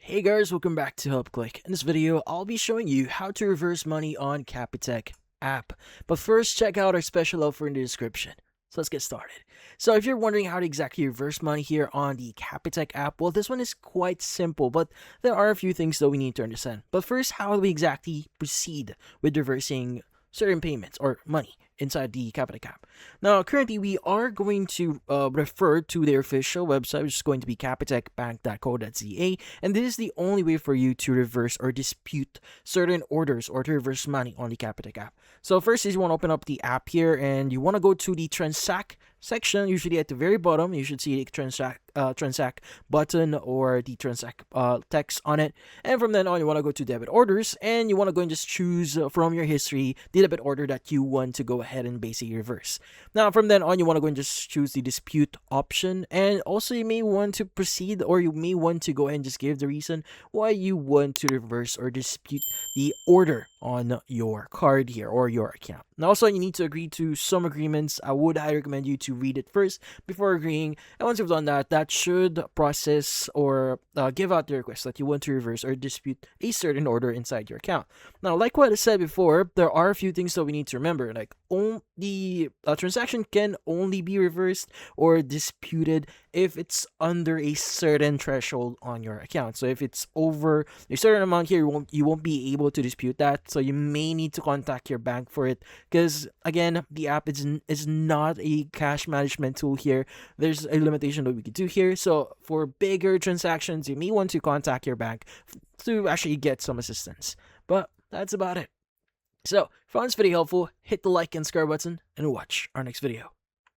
Hey guys, welcome back to Help Click. In this video, I'll be showing you how to reverse money on Capitec app. But first, check out our special offer in the description. So let's get started. So if you're wondering how to exactly reverse money here on the Capitec app, well, this one is quite simple, but there are a few things that we need to understand. But first, how do we exactly proceed with reversing certain payments or money inside the Capitec app? Now, currently, we are going to refer to their official website, which is going to be capitecbank.co.za, and this is the only way for you to reverse or dispute certain orders or to reverse money on the Capitec app. So first is you want to open up the app here, and you want to go to the transact section. Usually at the very bottom, you should see the transact button or the transact text on it. And from then on, you want to go to debit orders, and you want to go and just choose from your history the debit order that you want to go ahead and basically reverse. Now, from then on, you want to go and just choose the dispute option, and also you may want to proceed, or you may want to go ahead and just give the reason why you want to reverse or dispute the order on your card here or your account. Now, also, you need to agree to some agreements. I would highly recommend you to read it first before agreeing, and once you've done that, that should process or give out the request that you want to reverse or dispute a certain order inside your account. Now, like what I said before, there are a few things that we need to remember. Like, the transaction can only be reversed or disputed if it's under a certain threshold on your account. So if it's over a certain amount here, you won't be able to dispute that. So you may need to contact your bank for it, because again, the app is not a cash management tool here. There's a limitation that we could do here. So for bigger transactions, you may want to contact your bank to actually get some assistance. But that's about it. So, if you found this video helpful, hit the like and subscribe button and watch our next video.